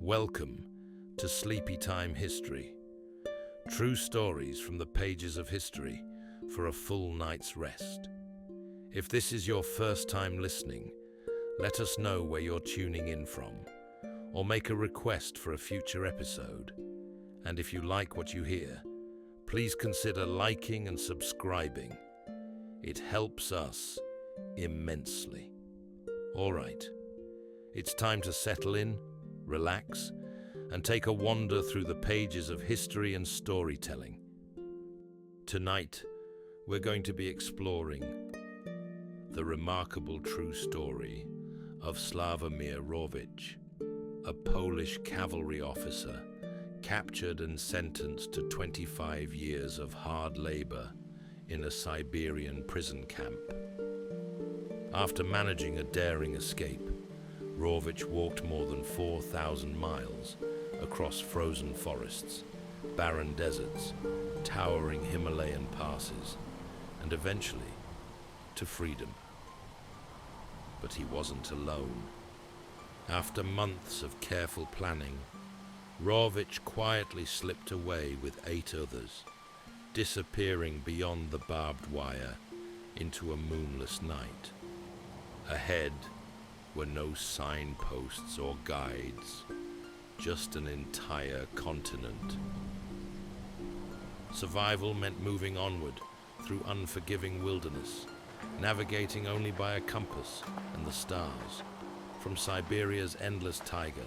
Welcome to Sleepytime History. True stories from the pages of history for a full night's rest. If this is your first time listening, let us know where you're tuning in from, or make a request for a future episode. And if you like what you hear, please consider liking and subscribing. It helps us immensely. All right, it's time to settle in, relax, and take a wander through the pages of history and storytelling. Tonight, we're going to be exploring the remarkable true story of Sławomir Rawicz, a Polish cavalry officer captured and sentenced to 25 years of hard labor in a Siberian prison camp. After managing a daring escape, Rawicz walked more than 4,000 miles across frozen forests, barren deserts, towering Himalayan passes, and eventually to freedom. But he wasn't alone. After months of careful planning, Rawicz quietly slipped away with 8 others, disappearing beyond the barbed wire into a moonless night. Ahead were no signposts or guides, just an entire continent. Survival meant moving onward through unforgiving wilderness, navigating only by a compass and the stars, from Siberia's endless taiga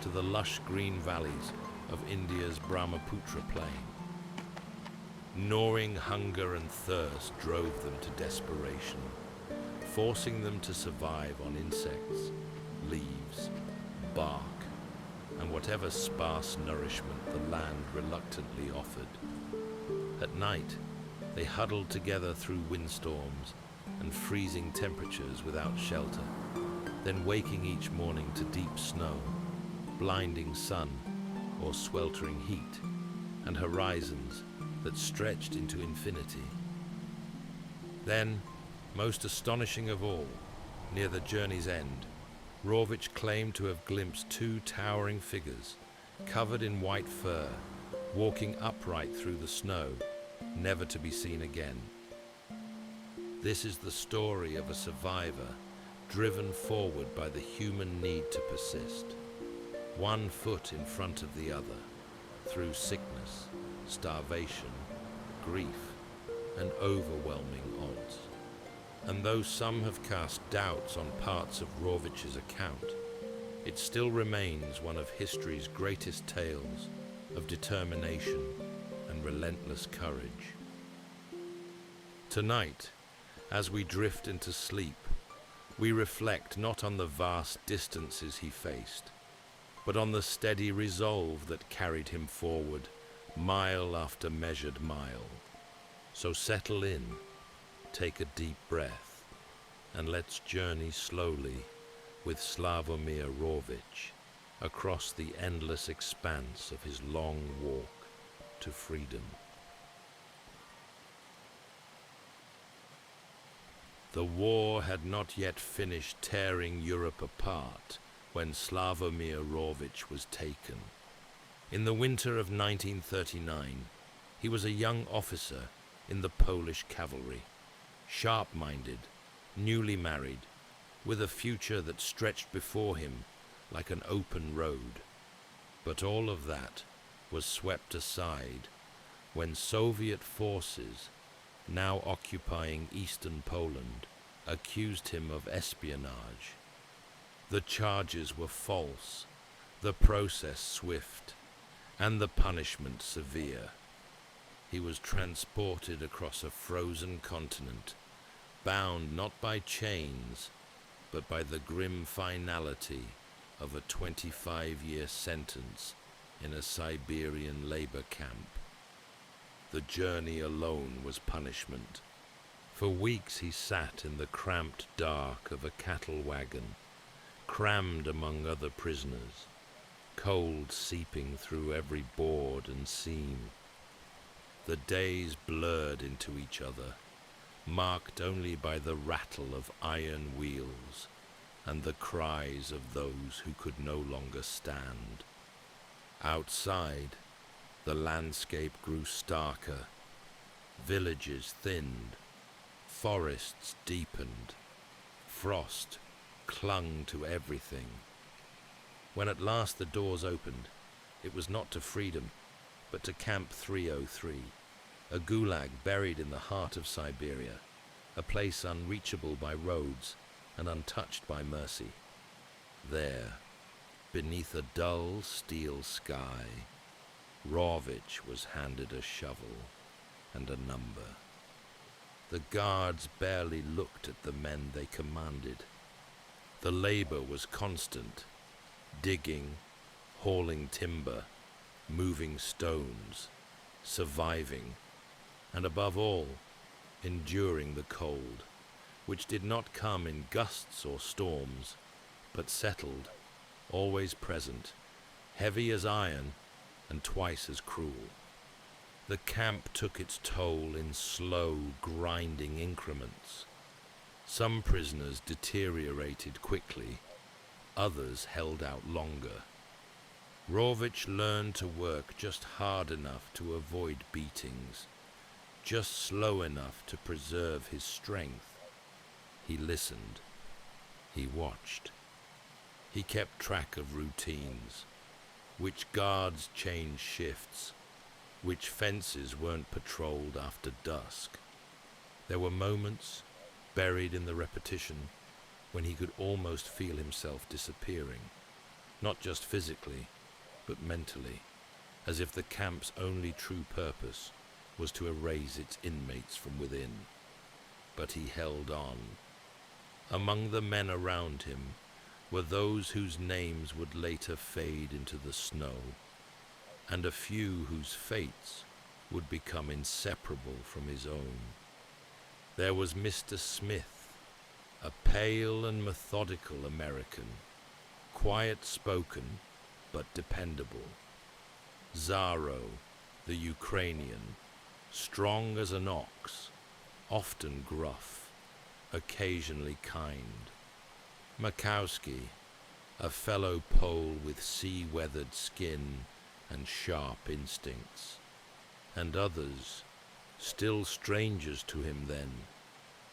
to the lush green valleys of India's Brahmaputra plain. Gnawing hunger and thirst drove them to desperation, forcing them to survive on insects, leaves, bark, and whatever sparse nourishment the land reluctantly offered. At night, they huddled together through windstorms and freezing temperatures without shelter, then waking each morning to deep snow, blinding sun or sweltering heat, and horizons that stretched into infinity. Then, most astonishing of all, near the journey's end, Rawicz claimed to have glimpsed 2 towering figures, covered in white fur, walking upright through the snow, never to be seen again. This is the story of a survivor driven forward by the human need to persist, one foot in front of the other, through sickness, starvation, grief, and overwhelming odds. And though some have cast doubts on parts of Rawicz's account, it still remains one of history's greatest tales of determination and relentless courage. Tonight, as we drift into sleep, we reflect not on the vast distances he faced, but on the steady resolve that carried him forward, mile after measured mile. So settle in, take a deep breath, and let's journey slowly with Sławomir Rawicz across the endless expanse of his long walk to freedom. The war had not yet finished tearing Europe apart when Sławomir Rawicz was taken. In the winter of 1939, he was a young officer in the Polish cavalry, sharp-minded, newly married, with a future that stretched before him like an open road. But all of that was swept aside when Soviet forces, now occupying eastern Poland, accused him of espionage. The charges were false, the process swift, and the punishment severe. He was transported across a frozen continent, bound not by chains, but by the grim finality of a 25-year sentence in a Siberian labor camp. The journey alone was punishment. For weeks he sat in the cramped dark of a cattle wagon, crammed among other prisoners, cold seeping through every board and seam. The days blurred into each other, marked only by the rattle of iron wheels and the cries of those who could no longer stand. Outside, the landscape grew starker. Villages thinned, forests deepened, frost clung to everything. When at last the doors opened, it was not to freedom, but to Camp 303, a gulag buried in the heart of Siberia, a place unreachable by roads and untouched by mercy. There, beneath a dull steel sky, Rawicz was handed a shovel and a number. The guards barely looked at the men they commanded. The labor was constant, digging, hauling timber, moving stones, surviving, and above all, enduring the cold, which did not come in gusts or storms, but settled, always present, heavy as iron and twice as cruel. The camp took its toll in slow, grinding increments. Some prisoners deteriorated quickly, others held out longer. Rawicz learned to work just hard enough to avoid beatings, just slow enough to preserve his strength. He listened. He watched. He kept track of routines, which guards changed shifts, which fences weren't patrolled after dusk. There were moments, buried in the repetition, when he could almost feel himself disappearing, not just physically, but mentally, as if the camp's only true purpose was to erase its inmates from within. But he held on. Among the men around him were those whose names would later fade into the snow, and a few whose fates would become inseparable from his own. There was Mr. Smith, a pale and methodical American, quiet-spoken but dependable. Zaro, the Ukrainian, strong as an ox, often gruff, occasionally kind. Makowski, a fellow Pole with sea-weathered skin and sharp instincts, and others, still strangers to him then,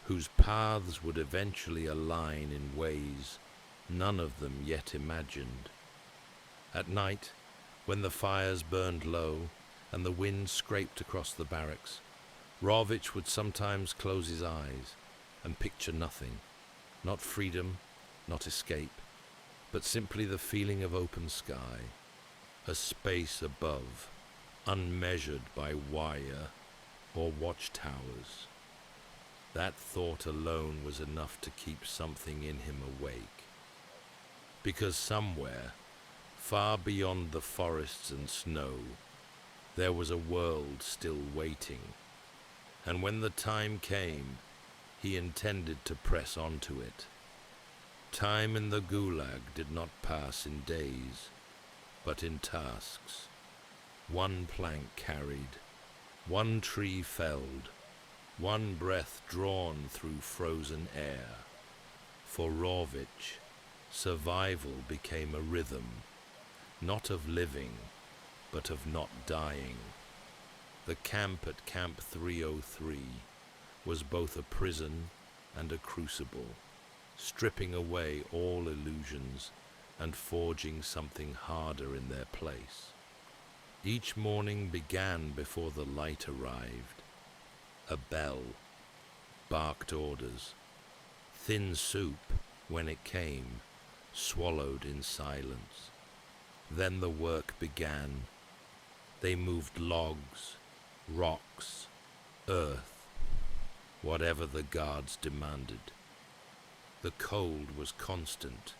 whose paths would eventually align in ways none of them yet imagined. At night, when the fires burned low and the wind scraped across the barracks, Rawicz would sometimes close his eyes and picture nothing, not freedom, not escape, but simply the feeling of open sky, a space above, unmeasured by wire or watchtowers. That thought alone was enough to keep something in him awake. Because somewhere, far beyond the forests and snow, there was a world still waiting, and when the time came, he intended to press on to it. Time in the Gulag did not pass in days, but in tasks. One plank carried, one tree felled, one breath drawn through frozen air. For Rawicz, survival became a rhythm, not of living, but of not dying. The camp at Camp 303 was both a prison and a crucible, stripping away all illusions and forging something harder in their place. Each morning began before the light arrived. A bell barked orders. Thin soup, when it came, swallowed in silence. Then the work began. They moved logs, rocks, earth, whatever the guards demanded. The cold was constant,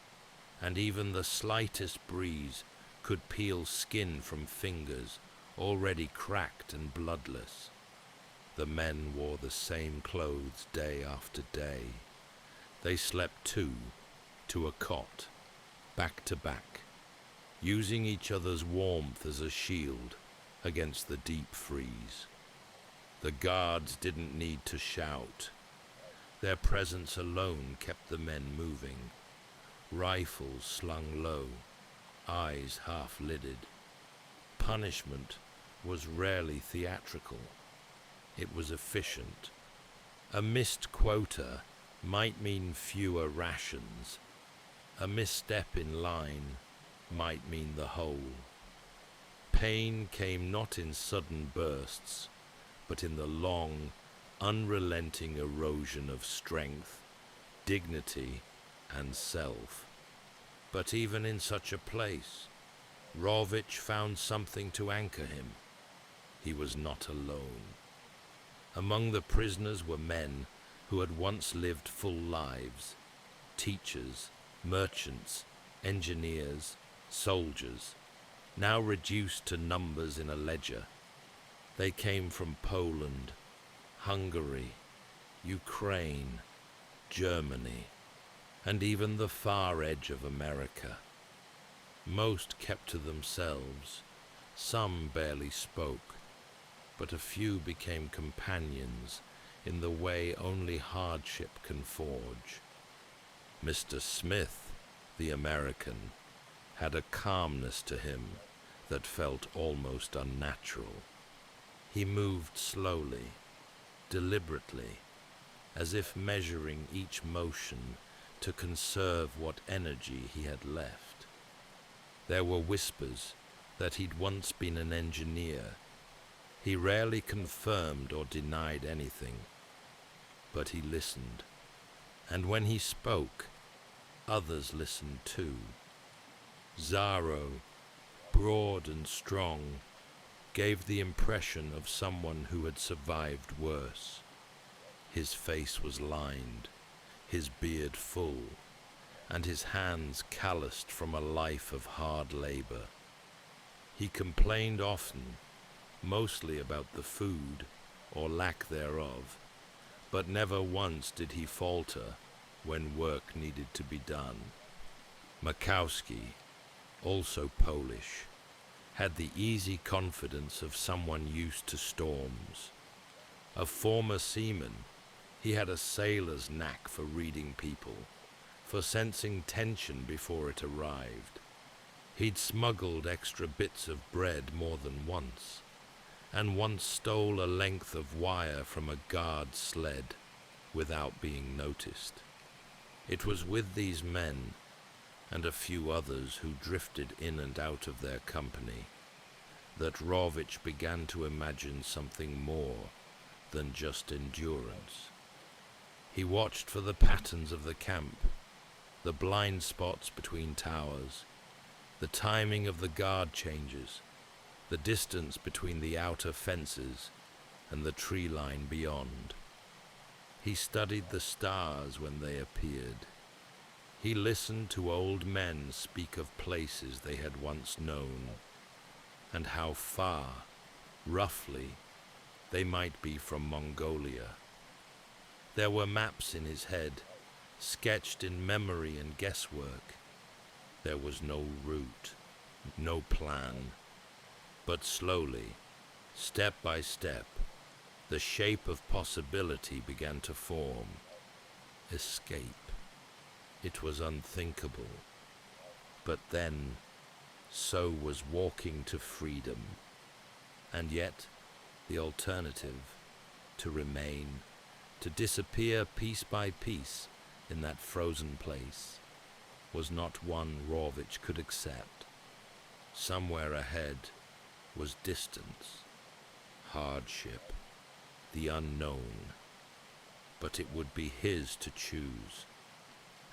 and even the slightest breeze could peel skin from fingers already cracked and bloodless. The men wore the same clothes day after day. They slept two, to a cot, back to back, using each other's warmth as a shield against the deep freeze. The guards didn't need to shout. Their presence alone kept the men moving, rifles slung low, eyes half-lidded. punishment was rarely theatrical. It was efficient. A missed quota might mean fewer rations. A misstep in line might mean the whole. Pain came not in sudden bursts, but in the long, unrelenting erosion of strength, dignity, and self. But even in such a place, Rawicz found something to anchor him. He was not alone. Among the prisoners were men who had once lived full lives: teachers, merchants, engineers, soldiers, now reduced to numbers in a ledger. They came from Poland, Hungary, Ukraine, Germany, and even the far edge of America. Most kept to themselves, some barely spoke, but a few became companions in the way only hardship can forge. Mr. Smith, the American, had a calmness to him that felt almost unnatural. He moved slowly, deliberately, as if measuring each motion to conserve what energy he had left. There were whispers that he'd once been an engineer. He rarely confirmed or denied anything, but he listened. And when he spoke, others listened too. Zaro, broad and strong, gave the impression of someone who had survived worse. His face was lined, his beard full, and his hands calloused from a life of hard labor. He complained often, mostly about the food, or lack thereof, but never once did he falter when work needed to be done. Makowski, also Polish, had the easy confidence of someone used to storms. A former seaman, he had a sailor's knack for reading people, for sensing tension before it arrived. He'd smuggled extra bits of bread more than once, and once stole a length of wire from a guard sled without being noticed. It was with these men, and a few others who drifted in and out of their company, that Rawicz began to imagine something more than just endurance. He watched for the patterns of the camp, the blind spots between towers, the timing of the guard changes, the distance between the outer fences and the tree line beyond. He studied the stars when they appeared. He listened to old men speak of places they had once known, and how far, roughly, they might be from Mongolia. There were maps in his head, sketched in memory and guesswork. There was no route, no plan, but slowly, step by step, the shape of possibility began to form. Escape. It was unthinkable. But then, so was walking to freedom. And yet, the alternative, to remain, to disappear piece by piece in that frozen place, was not one Rawicz could accept. Somewhere ahead was distance, hardship, the unknown. But it would be his to choose,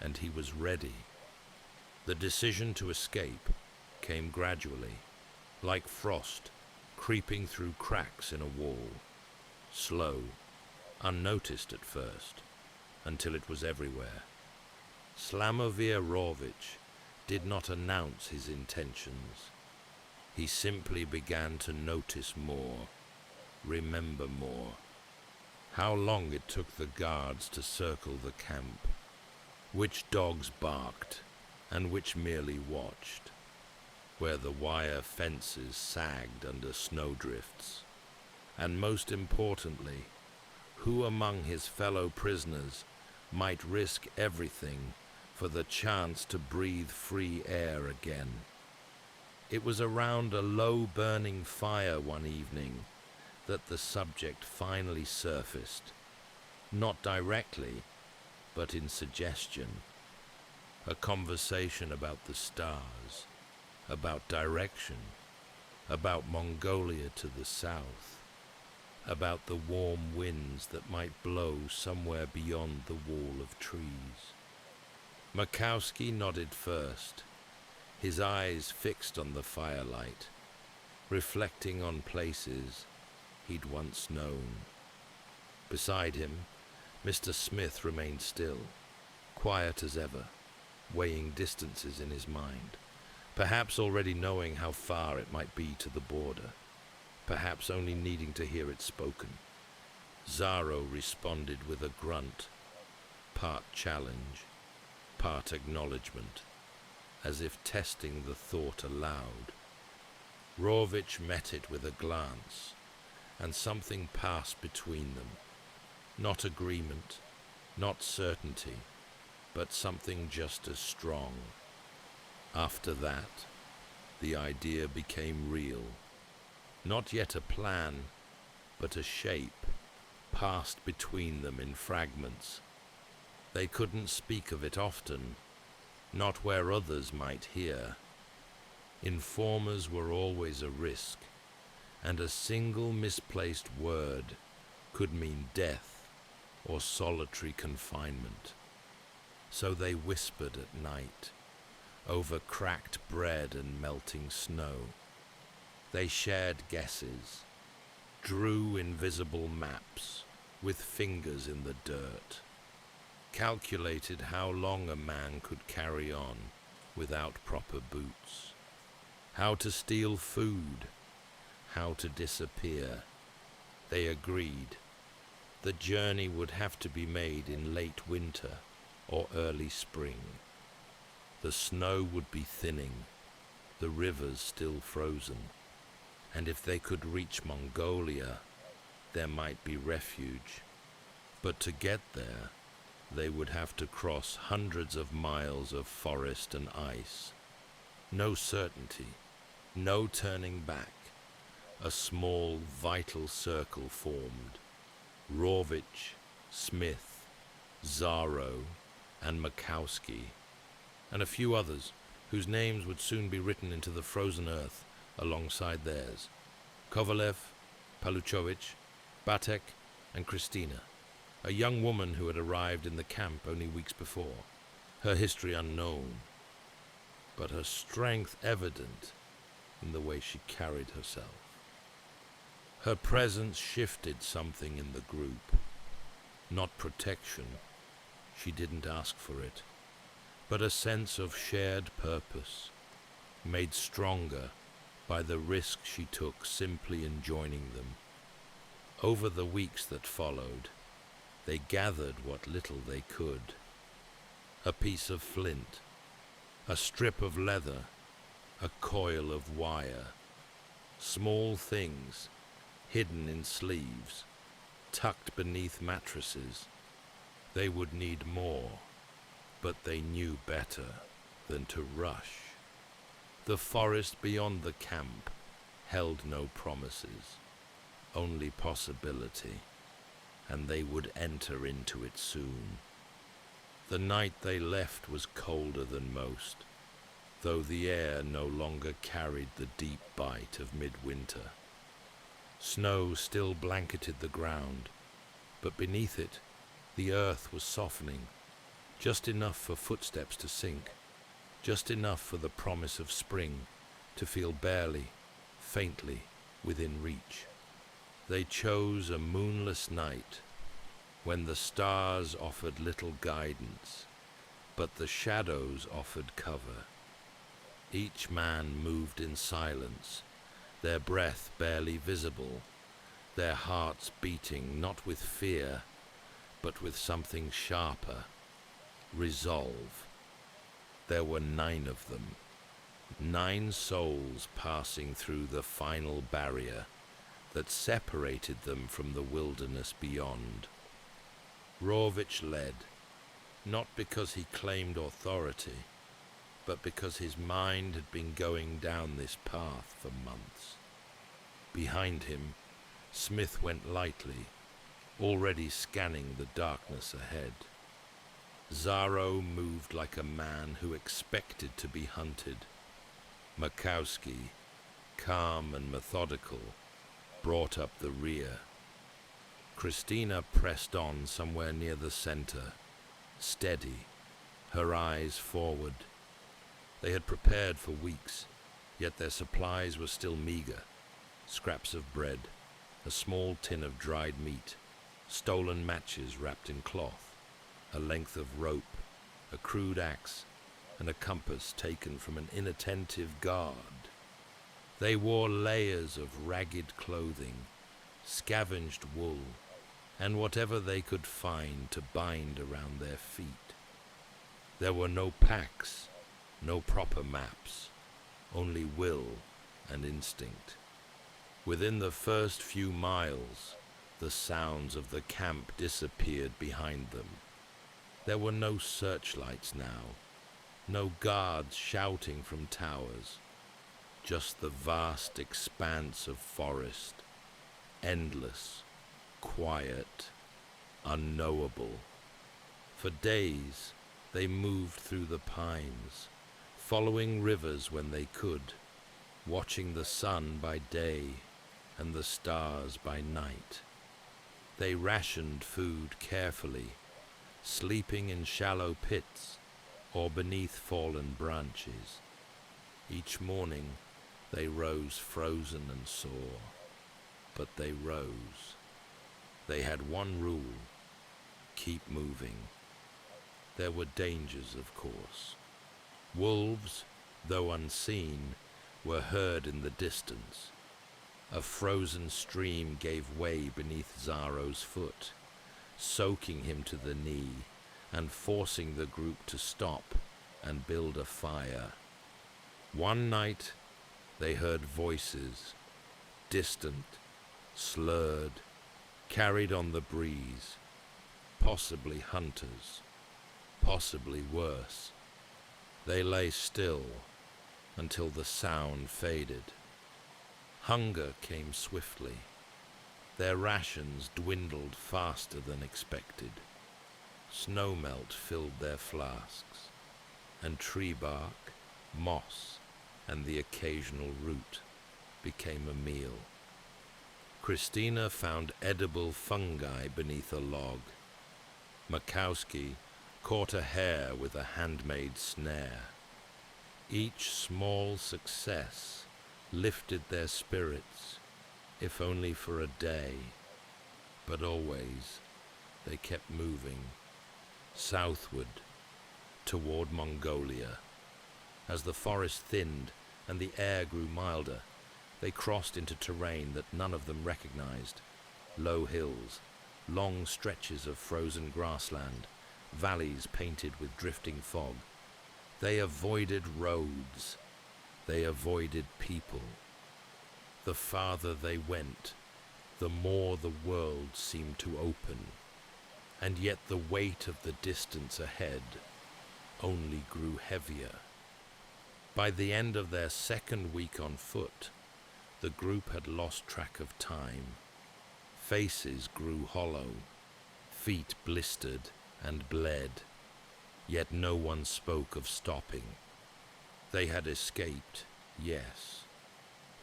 and he was ready. The decision to escape came gradually, like frost creeping through cracks in a wall, slow, unnoticed at first, until it was everywhere. Sławomir Rawicz did not announce his intentions. He simply began to notice more, remember more. How long it took the guards to circle the camp, which dogs barked and which merely watched, where the wire fences sagged under snowdrifts, and most importantly, who among his fellow prisoners might risk everything for the chance to breathe free air again. It was around a low-burning fire one evening that the subject finally surfaced, not directly, but in suggestion. A conversation about the stars, about direction, about Mongolia to the south, about the warm winds that might blow somewhere beyond the wall of trees. Makowski nodded first, his eyes fixed on the firelight, reflecting on places he'd once known. Beside him, Mr. Smith remained still, quiet as ever, weighing distances in his mind, perhaps already knowing how far it might be to the border, perhaps only needing to hear it spoken. Zaro responded with a grunt, part challenge, part acknowledgement, as if testing the thought aloud. Rawicz met it with a glance, and something passed between them. Not agreement, not certainty, but something just as strong. After that, the idea became real. Not yet a plan, but a shape, passed between them in fragments. They couldn't speak of it often, not where others might hear. Informers were always a risk, and a single misplaced word could mean death or solitary confinement. So they whispered at night, over cracked bread and melting snow. They shared guesses, drew invisible maps with fingers in the dirt, calculated how long a man could carry on without proper boots, how to steal food, how to disappear. They agreed. The journey would have to be made in late winter or early spring. The snow would be thinning, the rivers still frozen, and if they could reach Mongolia, there might be refuge. But to get there, they would have to cross hundreds of miles of forest and ice. No certainty, no turning back. A small, vital circle formed. Rawicz, Smith, Zaro, and Makowski, and a few others whose names would soon be written into the frozen earth alongside theirs. Kovalev, Paluchovich, Batek, and Christina, a young woman who had arrived in the camp only weeks before, her history unknown, but her strength evident in the way she carried herself. Her presence shifted something in the group. Not protection, she didn't ask for it, but a sense of shared purpose, made stronger by the risk she took simply in joining them. Over the weeks that followed, they gathered what little they could. A piece of flint, a strip of leather, a coil of wire. Small things, hidden in sleeves, tucked beneath mattresses. They would need more, but they knew better than to rush. The forest beyond the camp held no promises, only possibility, and they would enter into it soon. The night they left was colder than most, though the air no longer carried the deep bite of midwinter. Snow still blanketed the ground, but beneath it, the earth was softening, just enough for footsteps to sink, just enough for the promise of spring to feel barely, faintly within reach. They chose a moonless night, when the stars offered little guidance, but the shadows offered cover. Each man moved in silence, their breath barely visible, their hearts beating not with fear, but with something sharper, resolve. There were 9 of them, 9 souls passing through the final barrier that separated them from the wilderness beyond. Rawicz led, not because he claimed authority, but because his mind had been going down this path for months. Behind him, Smith went lightly, already scanning the darkness ahead. Zaro moved like a man who expected to be hunted. Makowski, calm and methodical, brought up the rear. Christina pressed on somewhere near the center, steady, her eyes forward. They had prepared for weeks, yet their supplies were still meager. Scraps of bread, a small tin of dried meat, stolen matches wrapped in cloth, a length of rope, a crude axe, and a compass taken from an inattentive guard. They wore layers of ragged clothing, scavenged wool, and whatever they could find to bind around their feet. There were no packs, no proper maps, only will and instinct. Within the first few miles, the sounds of the camp disappeared behind them. There were no searchlights now, no guards shouting from towers, just the vast expanse of forest, endless, quiet, unknowable. For days, they moved through the pines, following rivers when they could, watching the sun by day and the stars by night. They rationed food carefully, sleeping in shallow pits or beneath fallen branches. Each morning, they rose frozen and sore, but they rose. They had one rule: keep moving. There were dangers, of course. Wolves, though unseen, were heard in the distance. A frozen stream gave way beneath Zaro's foot, soaking him to the knee and forcing the group to stop and build a fire. One night, they heard voices, distant, slurred, carried on the breeze, possibly hunters, possibly worse. They lay still until the sound faded. Hunger came swiftly. Their rations dwindled faster than expected. Snowmelt filled their flasks, and tree bark, moss, and the occasional root became a meal. Christina found edible fungi beneath a log. Makowski caught a hare with a handmade snare. Each small success lifted their spirits, if only for a day. But always they kept moving, southward, toward Mongolia. As the forest thinned and the air grew milder, they crossed into terrain that none of them recognized. Low hills, long stretches of frozen grassland, valleys painted with drifting fog. They avoided roads. They avoided people. The farther they went, the more the world seemed to open, and yet the weight of the distance ahead only grew heavier. By the end of their second week on foot, the group had lost track of time. Faces grew hollow, feet blistered and bled, yet no one spoke of stopping. They had escaped, yes,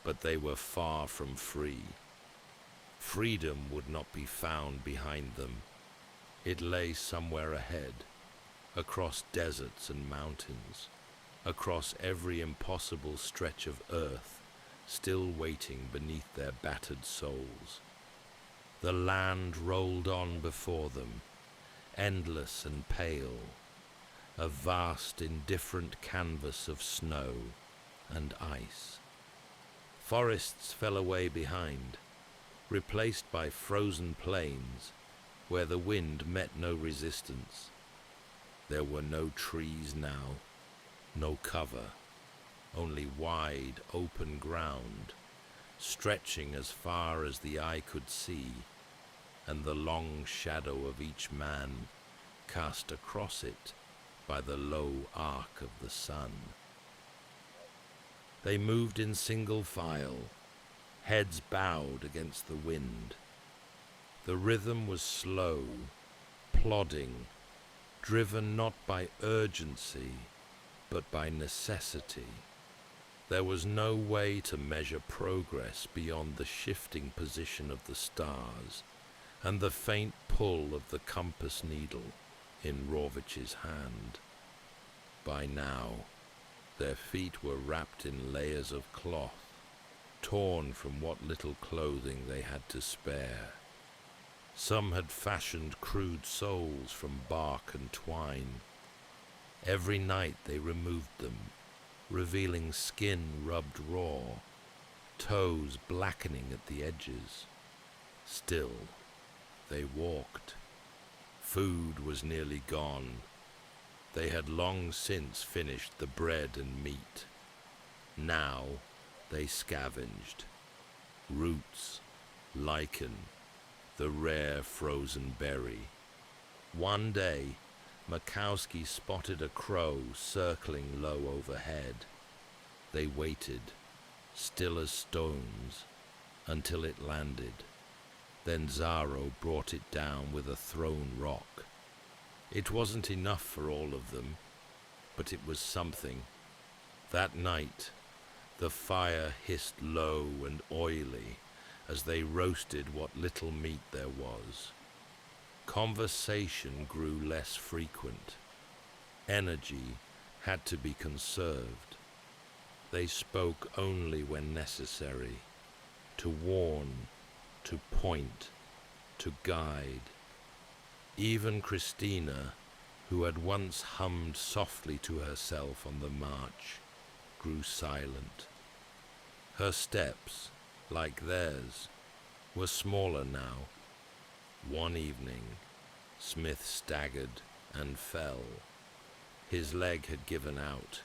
but they were far from free. Freedom would not be found behind them. It lay somewhere ahead, across deserts and mountains, across every impossible stretch of earth, still waiting beneath their battered souls. The land rolled on before them, endless and pale, a vast indifferent canvas of snow and ice. Forests fell away behind, replaced by frozen plains where the wind met no resistance. There were no trees now, no cover, only wide open ground, stretching as far as the eye could see, and the long shadow of each man cast across it by the low arc of the sun. They moved in single file, heads bowed against the wind. The rhythm was slow, plodding, driven not by urgency, but by necessity. There was no way to measure progress beyond the shifting position of the stars and the faint pull of the compass needle in Ravich's hand. By now, their feet were wrapped in layers of cloth, torn from what little clothing they had to spare. Some had fashioned crude soles from bark and twine. Every night they removed them, revealing skin rubbed raw, toes blackening at the edges. Still, they walked. Food was nearly gone. They had long since finished the bread and meat. Now they scavenged. Roots, lichen, the rare frozen berry. One day, Makowski spotted a crow circling low overhead. They waited, still as stones, until it landed. Then Zaro brought it down with a thrown rock. It wasn't enough for all of them, but it was something. That night, the fire hissed low and oily as they roasted what little meat there was. Conversation grew less frequent. Energy had to be conserved. They spoke only when necessary, to warn, to point, to guide. Even Christina, who had once hummed softly to herself on the march, grew silent. Her steps, like theirs, were smaller now. One evening, Smith staggered and fell. His leg had given out,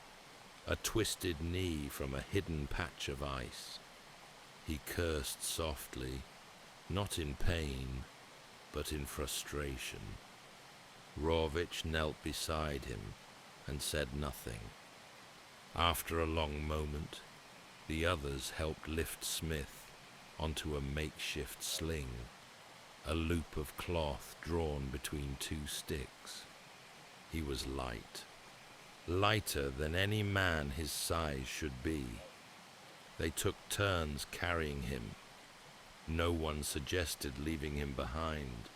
a twisted knee from a hidden patch of ice. He cursed softly, not in pain, but in frustration. Rawicz knelt beside him and said nothing. After a long moment, the others helped lift Smith onto a makeshift sling, a loop of cloth drawn between two sticks. He was light, lighter than any man his size should be. They took turns carrying him. No one suggested leaving him behind.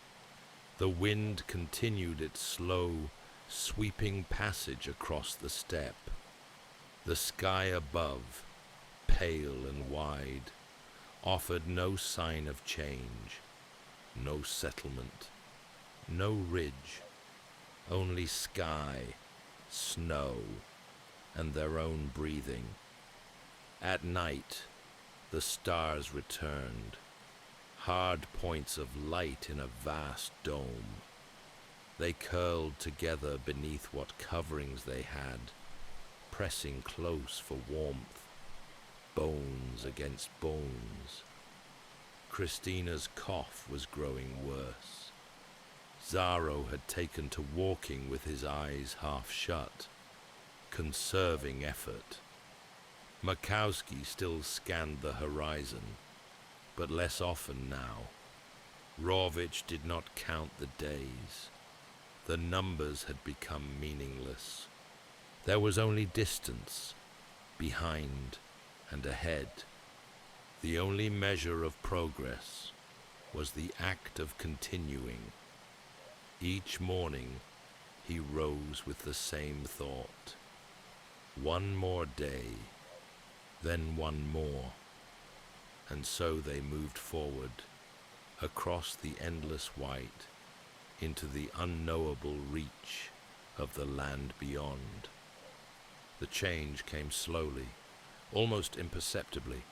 The wind continued its slow, sweeping passage across the steppe. The sky above, pale and wide, offered no sign of change, no settlement, no ridge, only sky, snow, and their own breathing. At night, the stars returned, hard points of light in a vast dome. They curled together beneath what coverings they had, pressing close for warmth, bones against bones. Christina's cough was growing worse. Zaro had taken to walking with his eyes half shut, conserving effort. Makowski still scanned the horizon, but less often now. Rawicz did not count the days. The numbers had become meaningless. There was only distance, behind and ahead. The only measure of progress was the act of continuing. Each morning he rose with the same thought. One more day, then one more. And so they moved forward, across the endless white, into the unknowable reach of the land beyond. The change came slowly, almost imperceptibly.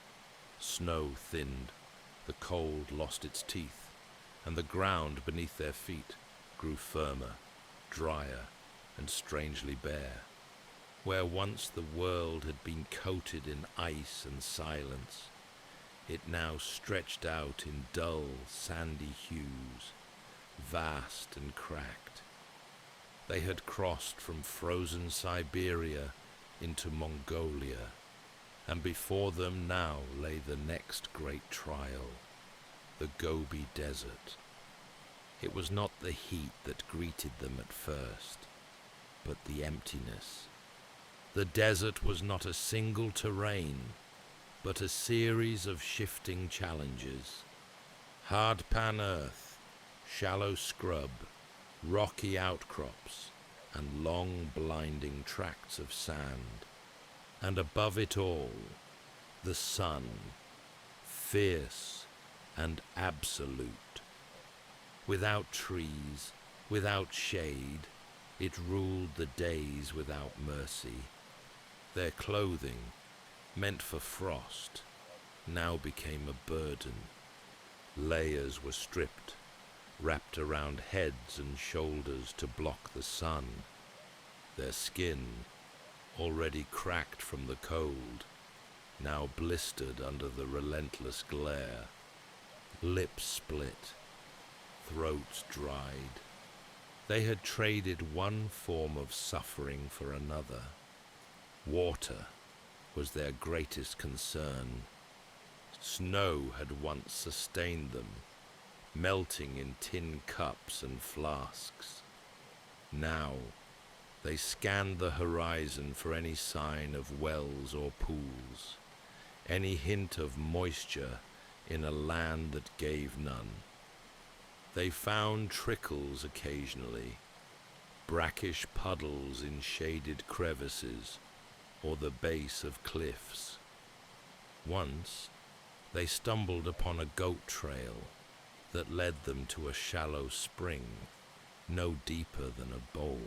Snow thinned, the cold lost its teeth, and the ground beneath their feet grew firmer, drier, and strangely bare. Where once the world had been coated in ice and silence, it now stretched out in dull, sandy hues, vast and cracked. They had crossed from frozen Siberia into Mongolia, and before them now lay the next great trial, the Gobi Desert. It was not the heat that greeted them at first, but the emptiness. The desert was not a single terrain, but a series of shifting challenges. Hard pan earth, shallow scrub, rocky outcrops, and long blinding tracts of sand. And above it all, the sun, fierce and absolute. Without trees, without shade, it ruled the days without mercy. Their clothing, meant for frost, now became a burden. Layers were stripped, wrapped around heads and shoulders to block the sun. Their skin, already cracked from the cold, now blistered under the relentless glare. Lips split, throats dried. They had traded one form of suffering for another. Water was their greatest concern. Snow had once sustained them, melting in tin cups and flasks. Now, they scanned the horizon for any sign of wells or pools, any hint of moisture in a land that gave none. They found trickles occasionally, brackish puddles in shaded crevices or the base of cliffs. Once, they stumbled upon a goat trail that led them to a shallow spring, no deeper than a bowl.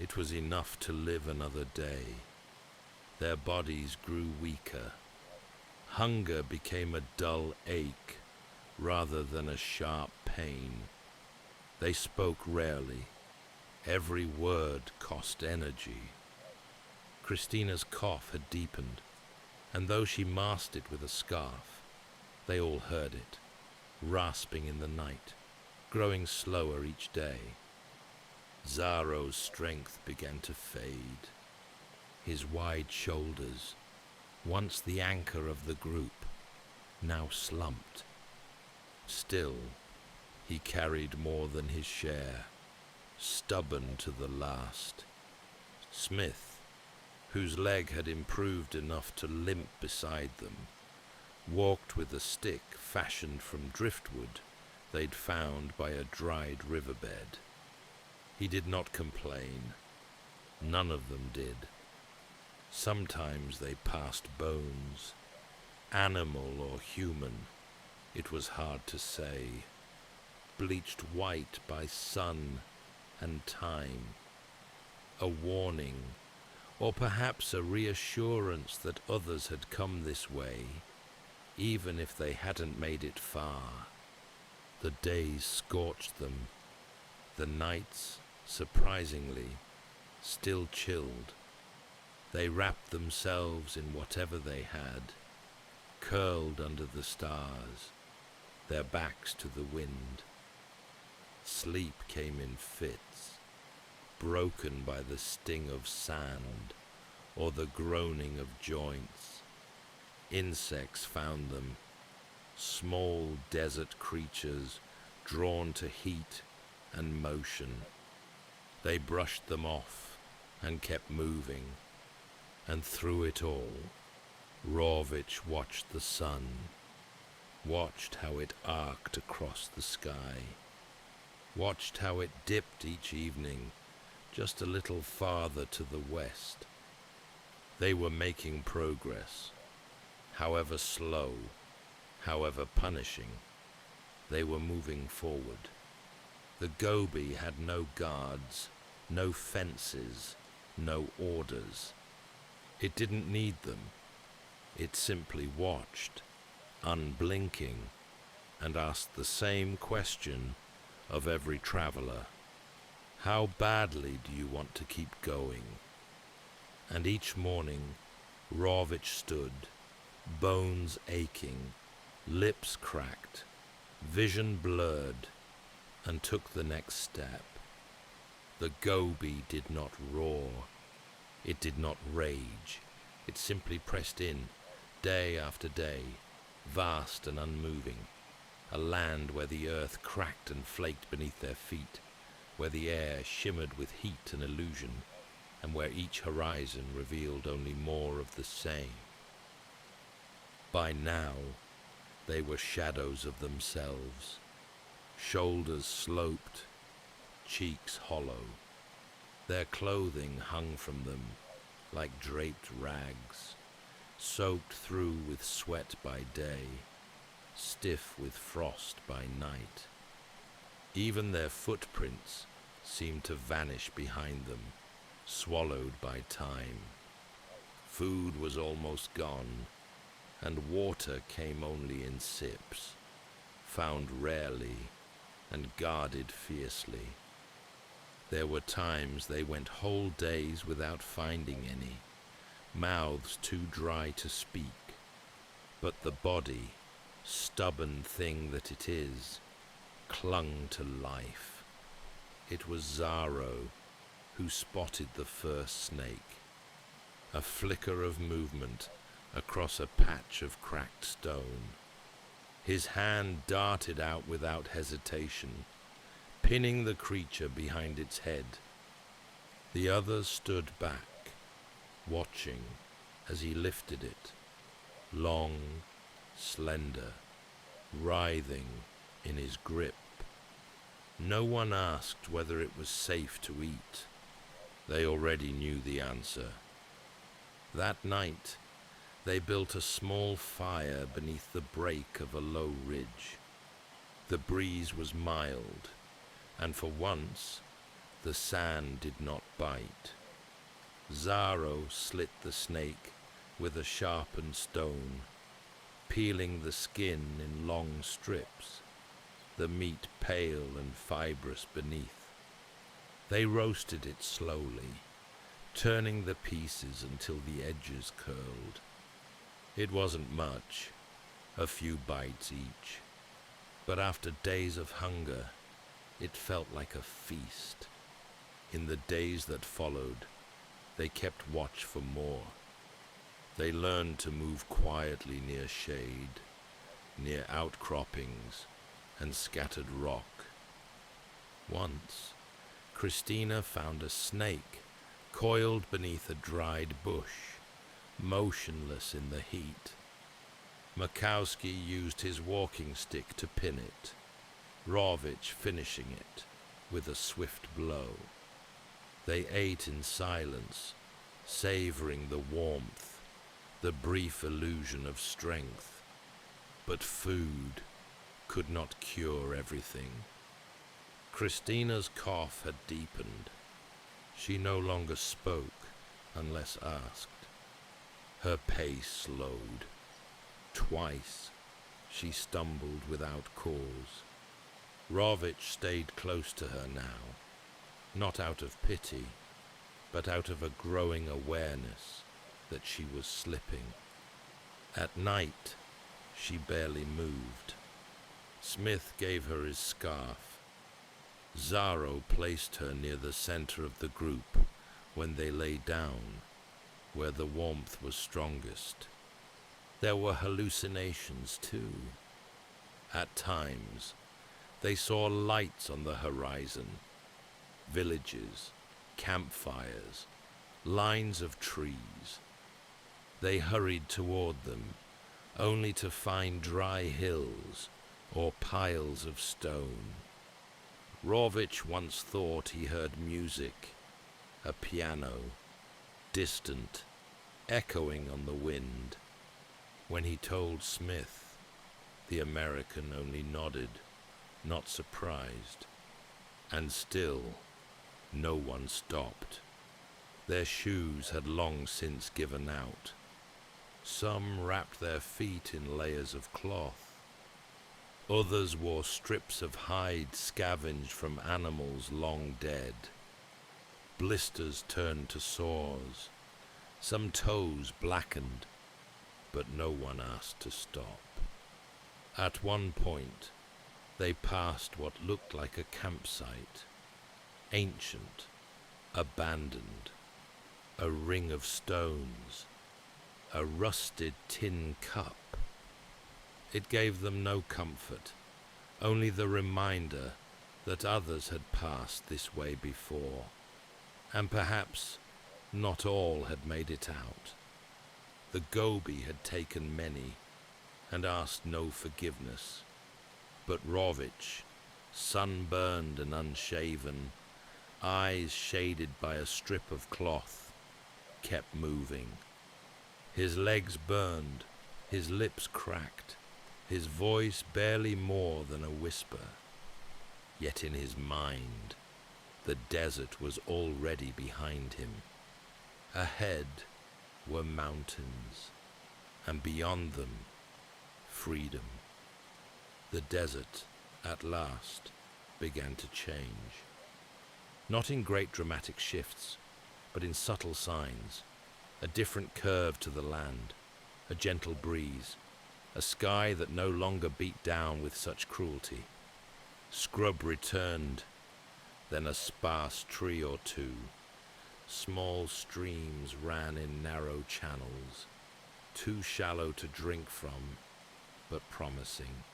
It was enough to live another day. Their bodies grew weaker. Hunger became a dull ache rather than a sharp pain. They spoke rarely. Every word cost energy. Christina's cough had deepened, and though she masked it with a scarf, they all heard it, rasping in the night, growing slower each day. Zaro's strength began to fade. His wide shoulders, once the anchor of the group, now slumped. Still, he carried more than his share, stubborn to the last. Smith, whose leg had improved enough to limp beside them, walked with a stick fashioned from driftwood they'd found by a dried riverbed. He did not complain. None of them did. Sometimes they passed bones, animal or human, it was hard to say, bleached white by sun and time. A warning, or perhaps a reassurance that others had come this way, even if they hadn't made it far. The days scorched them. The nights, surprisingly, still chilled. They wrapped themselves in whatever they had, curled under the stars, their backs to the wind. Sleep came in fits, broken by the sting of sand or the groaning of joints. Insects found them, small desert creatures drawn to heat and motion. They brushed them off and kept moving, and through it all, Rawicz watched the sun, watched how it arced across the sky, watched how it dipped each evening just a little farther to the west. They were making progress, however slow, however punishing. They were moving forward. The Gobi had no guards, no fences, no orders. It didn't need them. It simply watched, unblinking, and asked the same question of every traveler. How badly do you want to keep going? And each morning, Rawicz stood, bones aching, lips cracked, vision blurred, and took the next step. The Gobi did not roar. It did not rage. It simply pressed in, day after day, vast and unmoving, a land where the earth cracked and flaked beneath their feet, where the air shimmered with heat and illusion, and where each horizon revealed only more of the same. By now, they were shadows of themselves, shoulders sloped, cheeks hollow. Their clothing hung from them like draped rags, soaked through with sweat by day, stiff with frost by night. Even their footprints seemed to vanish behind them, swallowed by time. Food was almost gone, and water came only in sips, found rarely and guarded fiercely. There were times they went whole days without finding any, mouths too dry to speak, but the body, stubborn thing that it is, clung to life. It was Zaro who spotted the first snake, a flicker of movement across a patch of cracked stone. His hand darted out without hesitation, pinning the creature behind its head. The others stood back, watching as he lifted it, long, slender, writhing in his grip. No one asked whether it was safe to eat. They already knew the answer. That night, they built a small fire beneath the break of a low ridge. The breeze was mild, and for once, the sand did not bite. Zaro slit the snake with a sharpened stone, peeling the skin in long strips, the meat pale and fibrous beneath. They roasted it slowly, turning the pieces until the edges curled. It wasn't much, a few bites each, but after days of hunger, it felt like a feast. In the days that followed, they kept watch for more. They learned to move quietly near shade, near outcroppings and scattered rock. Once, Christina found a snake coiled beneath a dried bush, motionless in the heat. Makowski used his walking stick to pin it, Rawicz finishing it with a swift blow. They ate in silence, savoring the warmth, the brief illusion of strength. But food could not cure everything. Christina's cough had deepened. She no longer spoke unless asked. Her pace slowed. Twice she stumbled without cause. Rawicz stayed close to her now, not out of pity, but out of a growing awareness that she was slipping. At night, she barely moved. Smith gave her his scarf. Zaro placed her near the center of the group when they lay down, where the warmth was strongest. There were hallucinations too. At times, they saw lights on the horizon, villages, campfires, lines of trees. They hurried toward them, only to find dry hills or piles of stone. Rawicz once thought he heard music, a piano, distant, echoing on the wind. When he told Smith, the American only nodded, not surprised. And still, no one stopped. Their shoes had long since given out. Some wrapped their feet in layers of cloth. Others wore strips of hide scavenged from animals long dead. Blisters turned to sores. Some toes blackened, but no one asked to stop. At one point, they passed what looked like a campsite. ancient, abandoned, a ring of stones, a rusted tin cup. It gave them no comfort, only the reminder that others had passed this way before, and perhaps not all had made it out. The Gobi had taken many and asked no forgiveness, but Rawicz, sunburned and unshaven, eyes shaded by a strip of cloth, kept moving. His legs burned, his lips cracked, his voice barely more than a whisper. Yet in his mind, the desert was already behind him. Ahead were mountains, and beyond them, freedom. The desert, at last, began to change. Not in great dramatic shifts, but in subtle signs. A different curve to the land, a gentle breeze, a sky that no longer beat down with such cruelty. Scrub returned, then a sparse tree or two. Small streams ran in narrow channels, too shallow to drink from, but promising.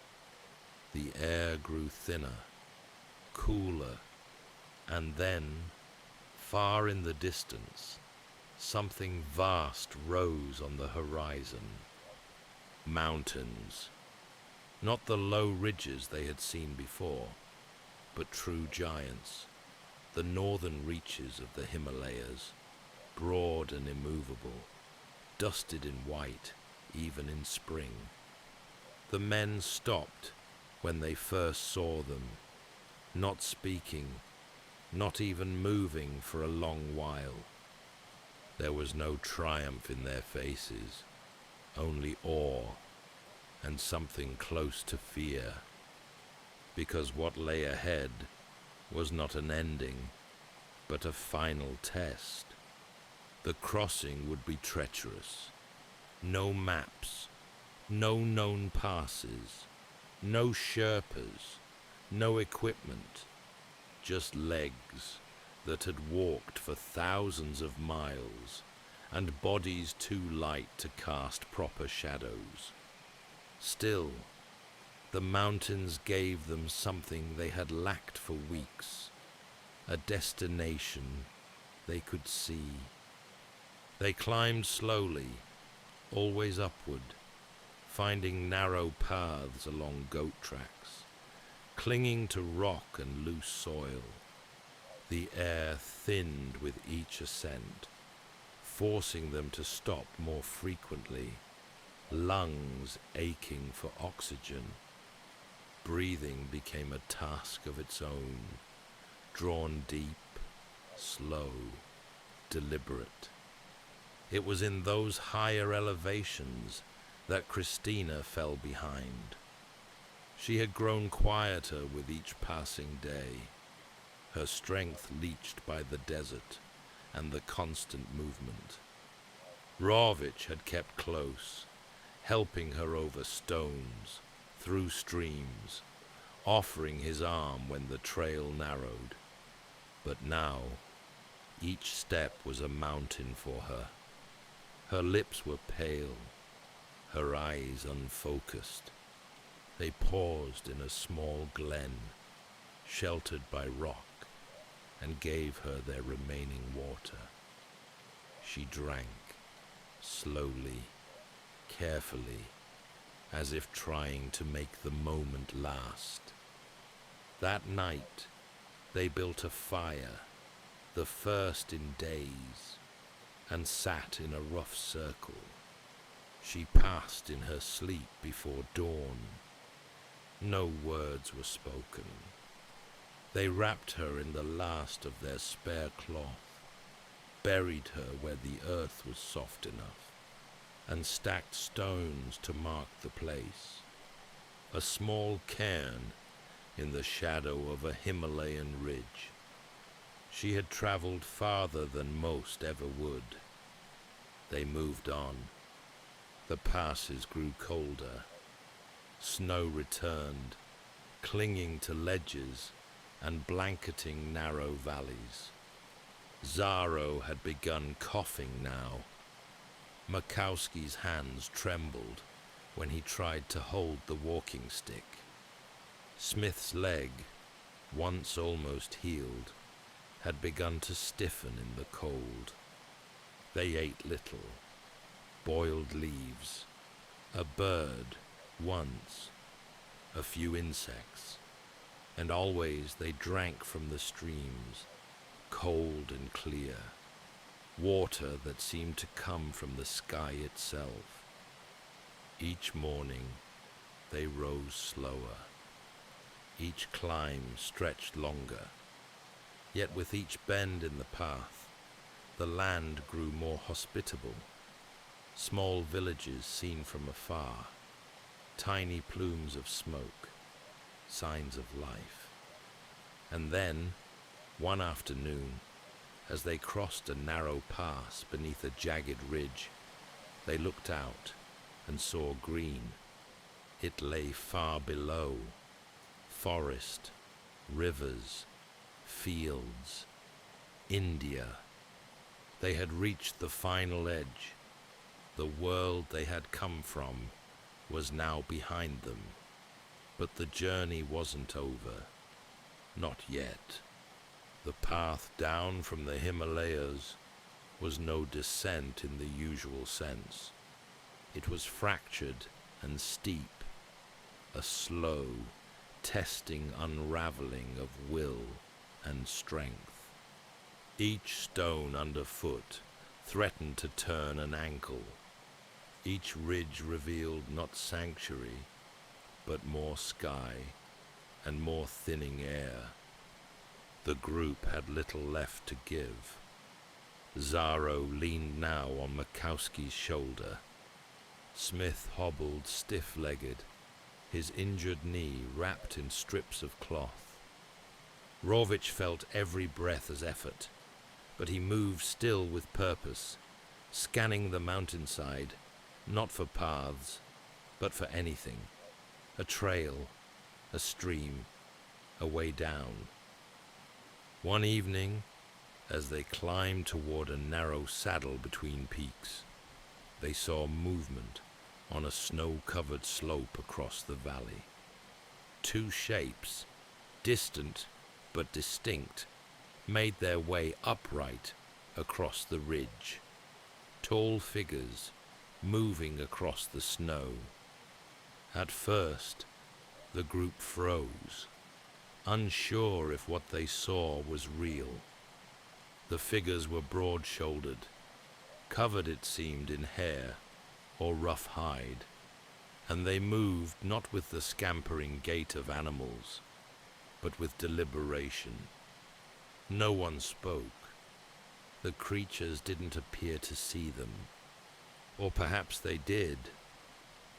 The air grew thinner, cooler, and then, far in the distance, something vast rose on the horizon. Mountains. Not the low ridges they had seen before, but true giants, the northern reaches of the Himalayas, broad and immovable, dusted in white, even in spring. The men stopped when they first saw them, not speaking, not even moving for a long while. There was no triumph in their faces, only awe and something close to fear, because what lay ahead was not an ending, but a final test. The crossing would be treacherous. No maps, no known passes, no Sherpas, no equipment, just legs that had walked for thousands of miles and bodies too light to cast proper shadows. Still, the mountains gave them something they had lacked for weeks, a destination they could see. They climbed slowly, always upward, finding narrow paths along goat tracks, clinging to rock and loose soil. The air thinned with each ascent, forcing them to stop more frequently, lungs aching for oxygen. Breathing became a task of its own, drawn deep, slow, deliberate. It was in those higher elevations that Christina fell behind. She had grown quieter with each passing day, her strength leached by the desert and the constant movement. Rawicz had kept close, helping her over stones, through streams, offering his arm when the trail narrowed. But now, each step was a mountain for her. Her lips were pale, her eyes unfocused. They paused in a small glen, sheltered by rock, and gave her their remaining water. She drank, slowly, carefully, as if trying to make the moment last. That night, they built a fire, the first in days, and sat in a rough circle. She passed in her sleep before dawn. No words were spoken. They wrapped her in the last of their spare cloth, buried her where the earth was soft enough, and stacked stones to mark the place. A small cairn in the shadow of a Himalayan ridge. She had traveled farther than most ever would. They moved on. The passes grew colder. Snow returned, clinging to ledges and blanketing narrow valleys. Zaro had begun coughing now. Makowski's hands trembled when he tried to hold the walking stick. Smith's leg, once almost healed, had begun to stiffen in the cold. They ate little, boiled leaves, a bird once, a few insects, and always they drank from the streams, cold and clear, water that seemed to come from the sky itself. Each morning they rose slower. Each climb stretched longer, yet with each bend in the path, the land grew more hospitable. Small villages seen from afar, tiny plumes of smoke, signs of life. And then, one afternoon, as they crossed a narrow pass beneath a jagged ridge, they looked out and saw green. It lay far below. Forest, rivers, fields, India. They had reached the final edge. The world they had come from was now behind them. But the journey wasn't over. Not yet. The path down from the Himalayas was no descent in the usual sense. It was fractured and steep, a slow, testing unraveling of will and strength. Each stone underfoot threatened to turn an ankle. Each ridge revealed not sanctuary, but more sky and more thinning air. The group had little left to give. Zaro leaned now on Makowski's shoulder. Smith hobbled stiff-legged, his injured knee wrapped in strips of cloth. Rawicz felt every breath as effort, but he moved still with purpose, scanning the mountainside, not for paths, but for anything. A trail, a stream, a way down. One evening, as they climbed toward a narrow saddle between peaks, they saw movement on a snow-covered slope across the valley. Two shapes, distant but distinct, made their way upright across the ridge. Tall figures moving across the snow. At first, the group froze, unsure if what they saw was real. The figures were broad-shouldered, covered, it seemed, in hair or rough hide, and they moved not with the scampering gait of animals, but with deliberation. No one spoke. The creatures didn't appear to see them, or perhaps they did,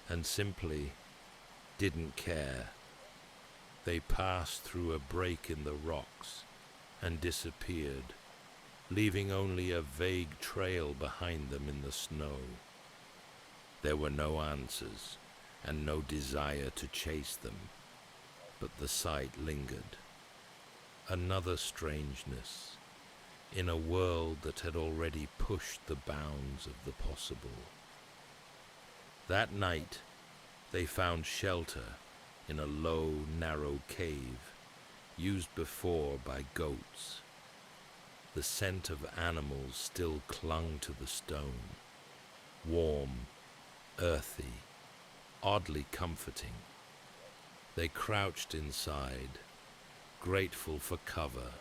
and simply didn't care. They passed through a break in the rocks and disappeared, leaving only a vague trail behind them in the snow. There were no answers and no desire to chase them, but the sight lingered. Another strangeness in a world that had already pushed the bounds of the possible. That night, they found shelter in a low, narrow cave used before by goats. The scent of animals still clung to the stone, warm, earthy, oddly comforting. They crouched inside, grateful for cover,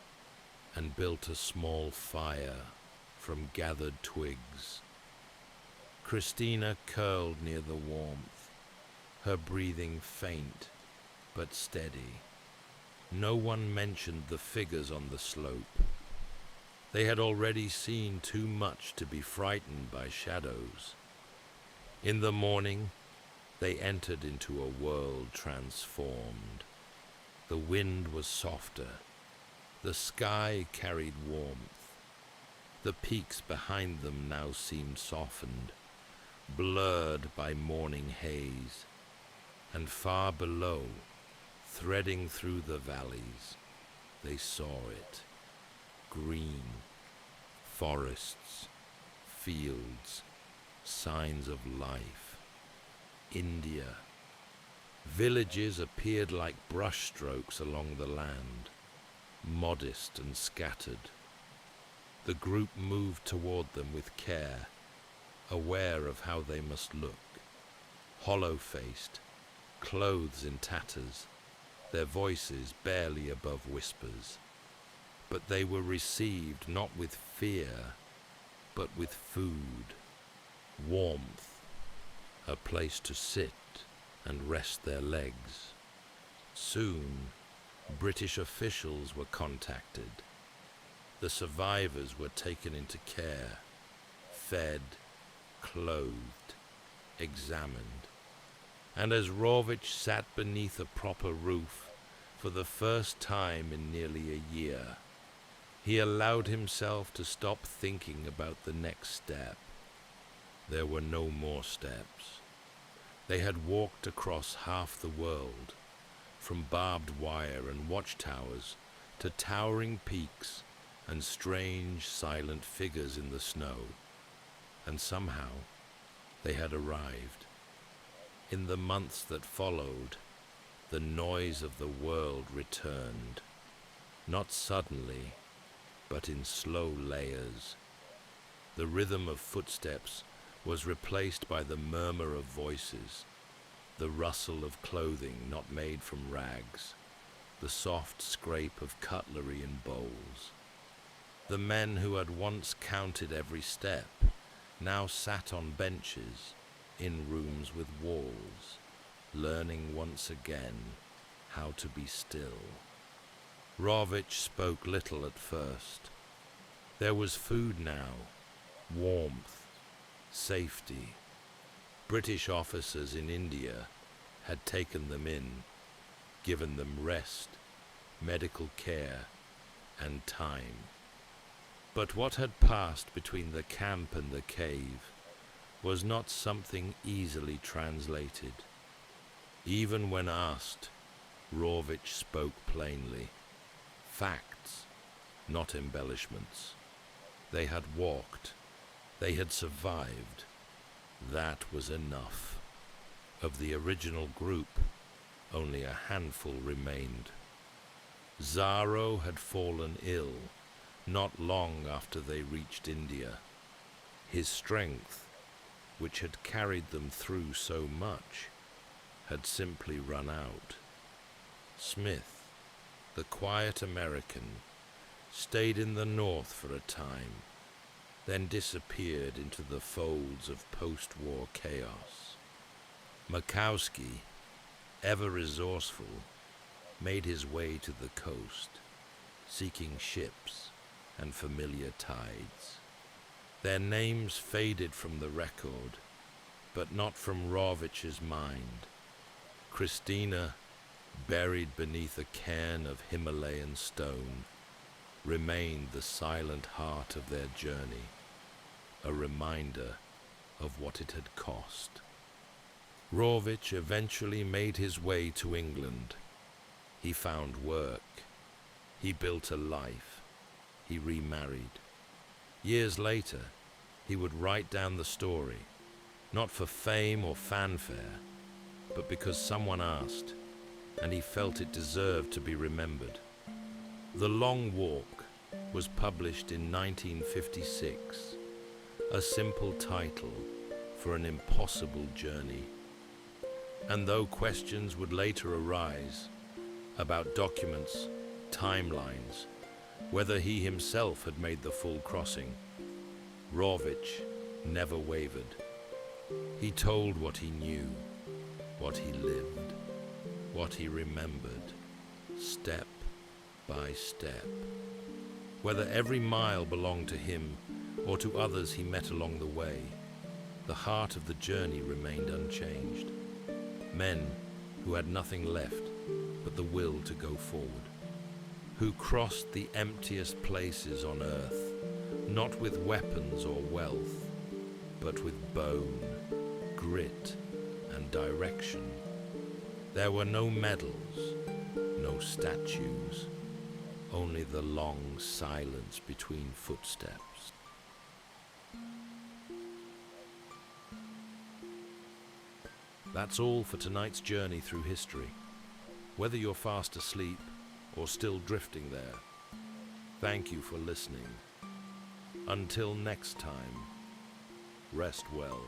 and built a small fire from gathered twigs. Christina curled near the warmth, her breathing faint but steady. No one mentioned the figures on the slope. They had already seen too much to be frightened by shadows. In the morning, they entered into a world transformed. The wind was softer. The sky carried warmth. The peaks behind them now seemed softened, blurred by morning haze. And far below, threading through the valleys, they saw it. Green, forests, fields, signs of life. India. Villages appeared like brushstrokes along the land, modest and scattered. The group moved toward them with care, aware of how they must look. Hollow-faced, clothes in tatters, their voices barely above whispers. But they were received not with fear, but with food, warmth, a place to sit and rest their legs. Soon, British officials were contacted. The survivors were taken into care, fed, clothed, examined. And as Rawicz sat beneath a proper roof for the first time in nearly a year, he allowed himself to stop thinking about the next step. There were no more steps. They had walked across half the world, from barbed wire and watchtowers to towering peaks and strange, silent figures in the snow. And somehow, they had arrived. In the months that followed, the noise of the world returned, not suddenly, but in slow layers. The rhythm of footsteps was replaced by the murmur of voices, the rustle of clothing not made from rags, the soft scrape of cutlery in bowls. The men who had once counted every step now sat on benches in rooms with walls, learning once again how to be still. Rawicz spoke little at first. There was food now, warmth, safety. British officers in India had taken them in, given them rest, medical care, and time. But what had passed between the camp and the cave was not something easily translated. Even when asked, Rawicz spoke plainly. Facts, not embellishments. They had walked. They had survived. That was enough. Of the original group, only a handful remained. Zaro had fallen ill not long after they reached India. His strength, which had carried them through so much, had simply run out. Smith, the quiet American, stayed in the north for a time, then disappeared into the folds of post-war chaos. Makowski, ever resourceful, made his way to the coast, seeking ships and familiar tides. Their names faded from the record, but not from Rawicz's mind. Christina, buried beneath a cairn of Himalayan stone, remained the silent heart of their journey, a reminder of what it had cost. Rawicz eventually made his way to England. He found work. He built a life. He remarried. Years later, he would write down the story, not for fame or fanfare, but because someone asked, and he felt it deserved to be remembered. The Long Walk was published in 1956, a simple title for an impossible journey. And though questions would later arise about documents, timelines, whether he himself had made the full crossing, Rawicz never wavered. He told what he knew, what he lived, what he remembered, step by step. Whether every mile belonged to him or to others he met along the way, the heart of the journey remained unchanged. Men who had nothing left but the will to go forward, who crossed the emptiest places on earth, not with weapons or wealth, but with bone, grit, and direction. There were no medals, no statues, only the long silence between footsteps. That's all for tonight's journey through history. Whether you're fast asleep or still drifting there, thank you for listening. Until next time, rest well.